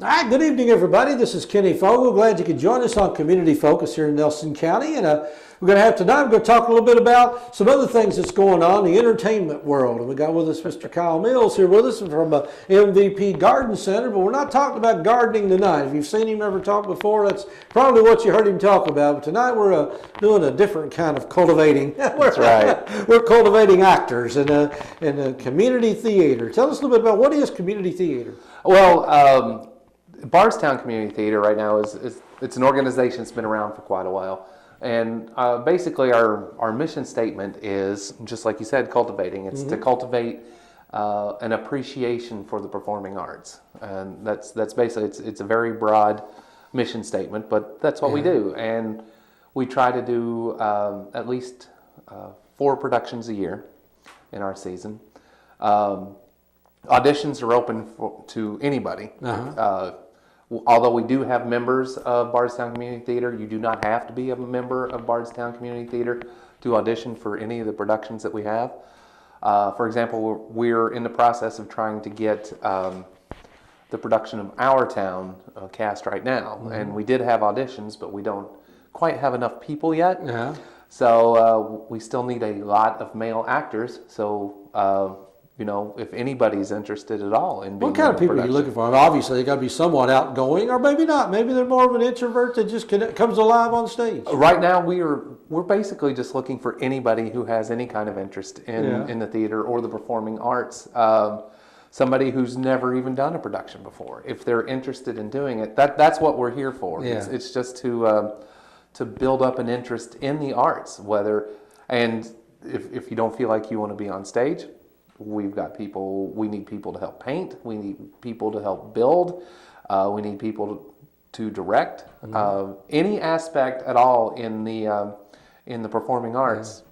All right, good evening, everybody. This is Kenny Fogle. Glad you could join us on Community Focus here in Nelson County. And we're going to have tonight, we're going to talk a little bit about some other things that's going on in the entertainment world. And we got with us Mr. Kyle Mills here with us from MVP Garden Center. But we're not talking about gardening tonight. If you've seen him ever talk before, that's probably what you heard him talk about. But tonight we're doing a different kind of cultivating. That's right. We're cultivating actors in a community theater. Tell us a little bit about what is community theater. Well, Bardstown Community Theater right now it's an organization that's been around for quite a while. And basically our mission statement is, just like you said, cultivating. It's to cultivate an appreciation for the performing arts. And that's basically, it's a very broad mission statement, but that's what we do. And we try to do at least 4 productions a year in our season. Auditions are open to anybody. Although we do have members of Bardstown Community Theater, you do not have to be a member of Bardstown Community Theater to audition for any of the productions that we have. For example, we're in the process of trying to get the production of Our Town cast right now. And we did have auditions, but we don't quite have enough people yet. So we still need a lot of male actors. So you know, if anybody's interested at all in being what kind of people are you looking for? I mean, obviously, they got to be somewhat outgoing, or maybe not. Maybe they're more of an introvert that just comes alive on stage. Right now, we're basically just looking for anybody who has any kind of interest in the theater or the performing arts. Somebody who's never even done a production before. If they're interested in doing it, that's what we're here for. It's just to build up an interest in the arts. And if you don't feel like you want to be on stage, we've got people. We need people to help paint. We need people to help build. We need people to direct. Any aspect at all in the performing arts.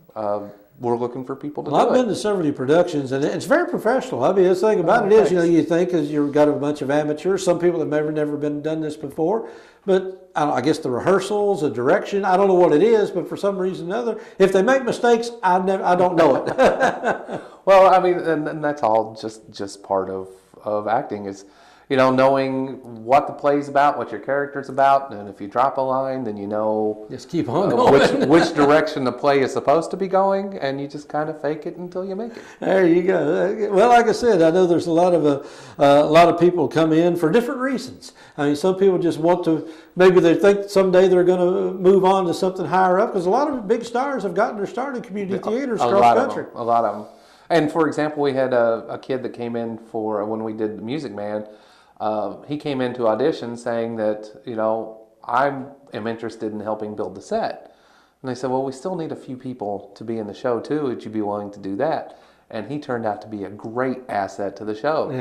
We're looking for people to do it. I've been to several productions, and it's very professional. I mean, the thing about it is, you think because you've got a bunch of amateurs, some people that never been done this before, but I guess the rehearsals, the direction, I don't know what it is, but for some reason or another, if they make mistakes, I don't know it. Well, I mean, and that's all just part of acting is, knowing what the play's about, what your character's about, and if you drop a line, then you know just keep on going. which direction the play is supposed to be going, and you just kind of fake it until you make it. There you go. Well, like I said, I know there's a lot of people come in for different reasons. I mean, some people just want to. Maybe they think someday they're going to move on to something higher up, because a lot of big stars have gotten their start in community theaters across the country. A lot of them. And for example, we had a kid that came in for when we did The Music Man. He came into audition saying that, I am interested in helping build the set. And they said, well, we still need a few people to be in the show too. Would you be willing to do that? And he turned out to be a great asset to the show.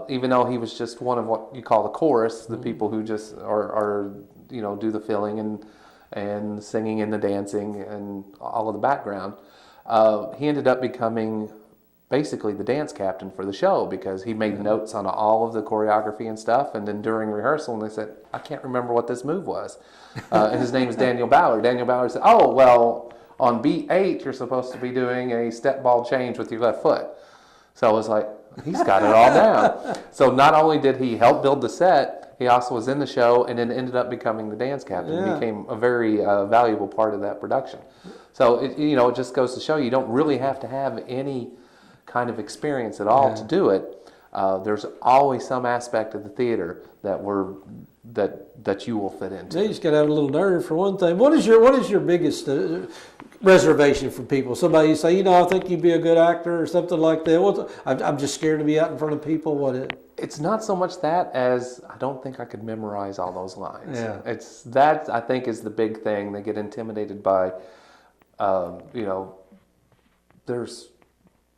Even though he was just one of what you call the chorus, the people who just are do the filling and singing and the dancing and all of the background. He ended up becoming basically the dance captain for the show, because he made notes on all of the choreography and stuff, and then during rehearsal, and they said, I can't remember what this move was. And his name is Daniel Ballard. Daniel Ballard said, oh, well, on beat 8, you're supposed to be doing a step ball change with your left foot. So I was like, he's got it all down. So not only did he help build the set, he also was in the show and then ended up becoming the dance captain. He became a very valuable part of that production. So it just goes to show you don't really have to have any kind of experience at all to do it. There's always some aspect of the theater that you will fit into. You just got to have a little nerve for one thing. What is your biggest reservation for people? Somebody say, I think you'd be a good actor or something like that. I'm just scared to be out in front of people. It's not so much that as I don't think I could memorize all those lines. It's that I think is the big thing. They get intimidated by, there's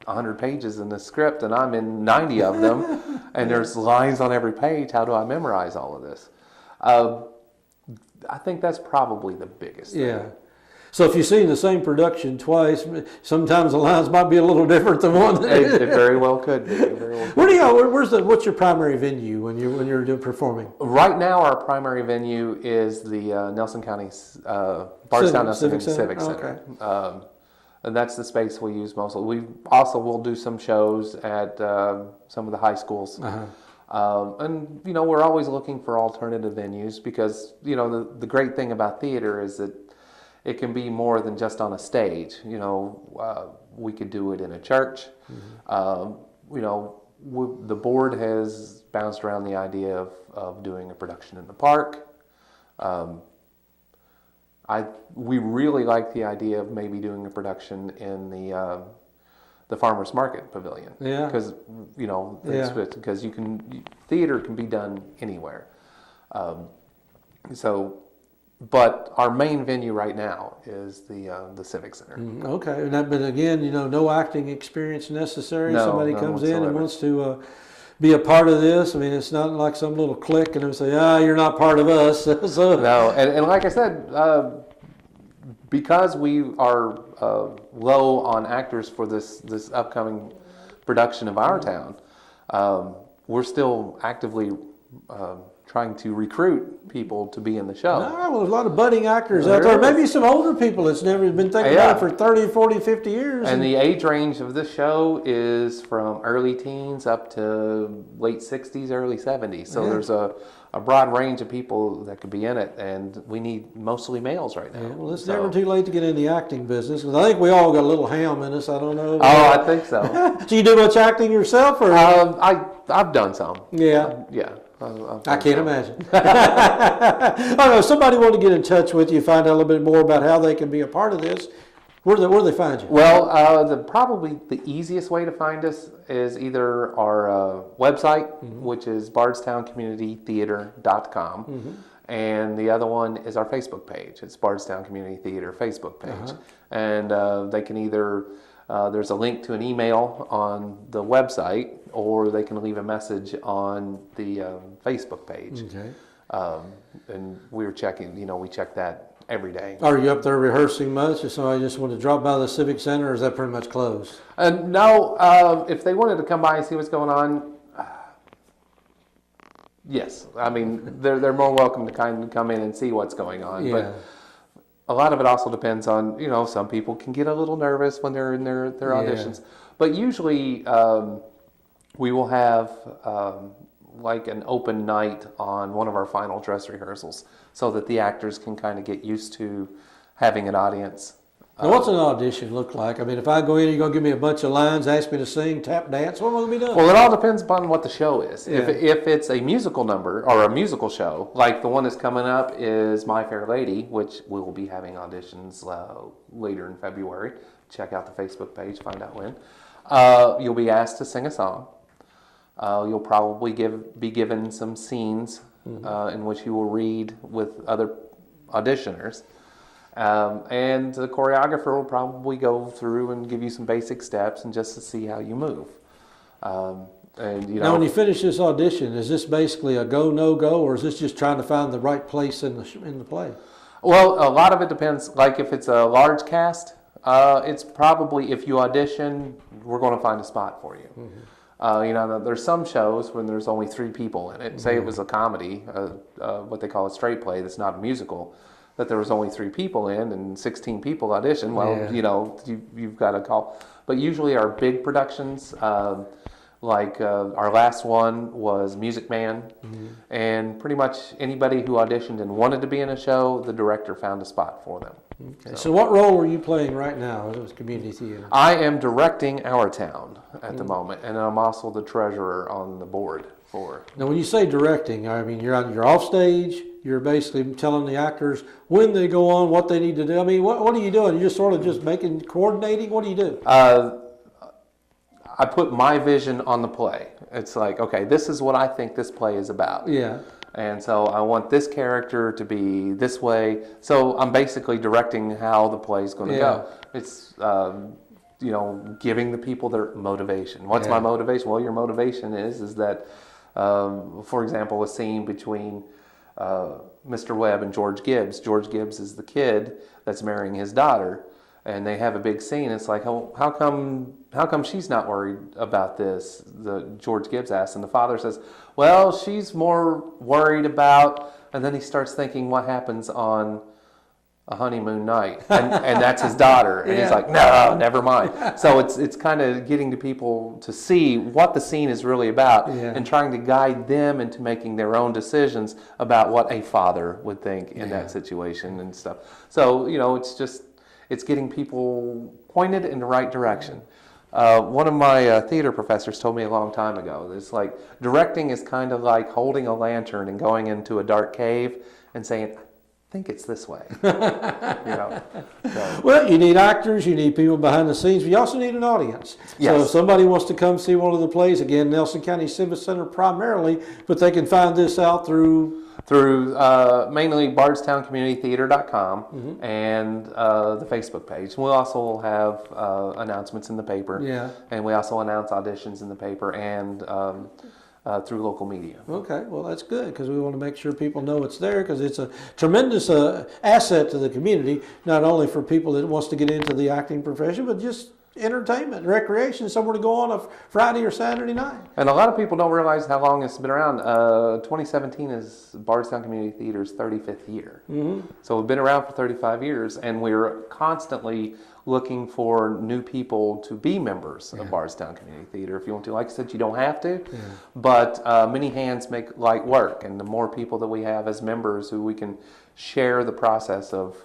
100 pages in the script and I'm in 90 of them and there's lines on every page. How do I memorize all of this? I think that's probably the biggest thing. So if you've seen the same production twice, sometimes the lines might be a little different than one. It very well could be. What's your primary venue when you're doing performing? Right now, our primary venue is the Nelson County Bardstown Civic Center. Okay. And that's the space we use mostly. We also will do some shows at some of the high schools. And we're always looking for alternative venues because the great thing about theater is that it can be more than just on a stage. We could do it in a church. The board has bounced around the idea of doing a production in the park. We really like the idea of maybe doing a production in the farmers market pavilion. Yeah. Because because theater can be done anywhere. But our main venue right now is the Civic Center. Okay, but again, no acting experience necessary. No, Somebody none comes in and whatsoever. wants to be a part of this. I mean, it's not like some little clique and they say, you're not part of us. So No, and like I said, because we are low on actors for this upcoming production of Our Town, we're still actively trying to recruit people to be in the show. well, there's a lot of budding actors out there. Maybe some older people that's never been thinking about it for 30, 40, 50 years. And the age range of this show is from early teens up to late 60s, early 70s. So there's a broad range of people that could be in it, and we need mostly males right now. Well, it's never too late to get in the acting business, because I think we all got a little ham in us. I don't know. Oh, I think so. Do you do much acting yourself? Or? I've done some. Yeah. Yeah. I can't imagine. I don't know. If somebody wanted to get in touch with you, find out a little bit more about how they can be a part of this, where do they find you? Well, probably the easiest way to find us is either our website, which is bardstowncommunitytheater.com, and the other one is our Facebook page. It's Bardstown Community Theater Facebook page. And they can either, there's a link to an email on the website, or they can leave a message on the Facebook page. Okay. And we're checking, we check that every day. Are you up there rehearsing much? If somebody just wanted to drop by the Civic Center, or is that pretty much closed? No, if they wanted to come by and see what's going on, yes. I mean, they're more welcome to kind of come in and see what's going on. Yeah. But a lot of it also depends on, some people can get a little nervous when they're in their auditions. But usually we will have like an open night on one of our final dress rehearsals so that the actors can kind of get used to having an audience. Now, what's an audition look like? I mean, if I go in, you're going to give me a bunch of lines, ask me to sing, tap dance, what am I going to be doing? Well, it all depends upon what the show is. Yeah. If it's a musical number or a musical show, like the one that's coming up is My Fair Lady, which we will be having auditions later in February. Check out the Facebook page, find out when. You'll be asked to sing a song. You'll probably be given some scenes in which you will read with other auditioners. And the choreographer will probably go through and give you some basic steps and just to see how you move. Now, when you finish this audition, is this basically a go, no go, or is this just trying to find the right place in the play? Well, a lot of it depends. Like if it's a large cast, it's probably, if you audition, we're going to find a spot for you. There's some shows when there's only 3 people in it. Say it was a comedy, what they call a straight play that's not a musical, that there was only 3 people in and 16 people audition. Well, you've got to call. But usually our big productions, like our last one was Music Man, and pretty much anybody who auditioned and wanted to be in a show, the director found a spot for them. Okay. So what role are you playing right now as community theater? I am directing Our Town at the moment, and I'm also the treasurer on the board for. Now, when you say directing, I mean you're off stage. You're basically telling the actors when they go on, what they need to do. I mean, what are you doing? You're just sort of just coordinating. What do you do? I put my vision on the play. It's like, okay, this is what I think this play is about. Yeah. And so I want this character to be this way. So I'm basically directing how the play is going to go. It's, giving the people their motivation. What's my motivation? Well, your motivation is that, for example, a scene between Mr. Webb and George Gibbs. George Gibbs is the kid that's marrying his daughter, and they have a big scene. It's like, how come she's not worried about this? George Gibbs asks, and the father says, well, she's more worried about, and then he starts thinking what happens on a honeymoon night, and that's his daughter, and he's like, no, never mind. So it's kind of getting to people to see what the scene is really about, and trying to guide them into making their own decisions about what a father would think in that situation and stuff. So it's getting people pointed in the right direction. One of my theater professors told me a long time ago, it's like directing is kind of like holding a lantern and going into a dark cave and saying, I think it's this way. So. Well, you need actors, you need people behind the scenes, but you also need an audience. Yes. So if somebody wants to come see one of the plays, again, Nelson County Civic Center primarily, but they can find this out through mainly bardstownCommunityTheater.com and the Facebook page. We'll also have announcements in the paper. Yeah. And we also announce auditions in the paper and through local media. Okay, well that's good because we want to make sure people know it's there because it's a tremendous asset to the community, not only for people that wants to get into the acting profession, but just entertainment, recreation, somewhere to go on a Friday or Saturday night. And a lot of people don't realize how long it's been around. 2017 is Bardstown Community Theater's 35th year. Mm-hmm. So we've been around for 35 years, and we're constantly looking for new people to be members of Bardstown Community Theater. If you want to, like I said, you don't have to, but many hands make light work, and the more people that we have as members who we can share the process of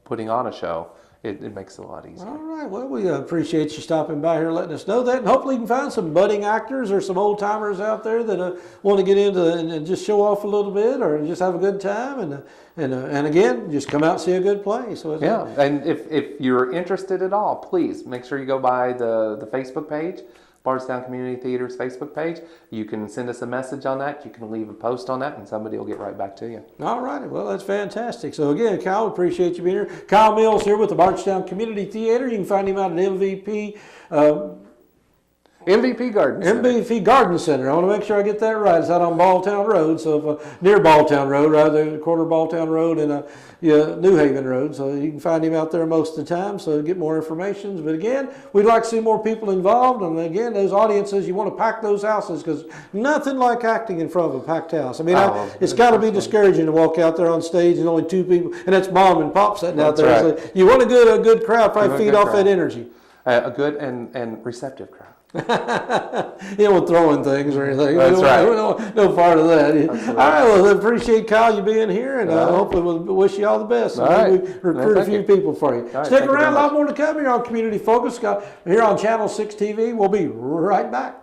putting on a show, it makes it a lot easier. All right. Well, we appreciate you stopping by here, letting us know that, and hopefully you can find some budding actors or some old timers out there that want to get into and just show off a little bit or just have a good time, and again, just come out and see a good play. So and if you're interested at all, please make sure you go by the Facebook page. Bardstown Community Theater's Facebook page. You can send us a message on that. You can leave a post on that, and somebody will get right back to you. All righty. Well, that's fantastic. So again, Kyle, appreciate you being here. Kyle Mills here with the Bardstown Community Theater. You can find him out at MVP Garden Center. MVP Garden Center. I want to make sure I get that right. It's out on Balltown Road, so near Balltown Road, rather, corner Balltown Road and New Haven Road. So you can find him out there most of the time. So get more information. But again, we'd like to see more people involved. And again, those audiences, you want to pack those houses because nothing like acting in front of a packed house. I mean, it's got to be discouraging to walk out there on stage and only two people, and that's mom and pop sitting out there. Right. So you want a good crowd, probably feed off that energy. A good and receptive crowd. You know, throwing things or anything. That's right. No part of that. Absolutely. All right, well, appreciate Kyle you being here, and hopefully we'll wish you all the best. All right. We recruit a few people for you. Stick around, a lot more to come here on Community Focus. Here on Channel 6 TV. We'll be right back.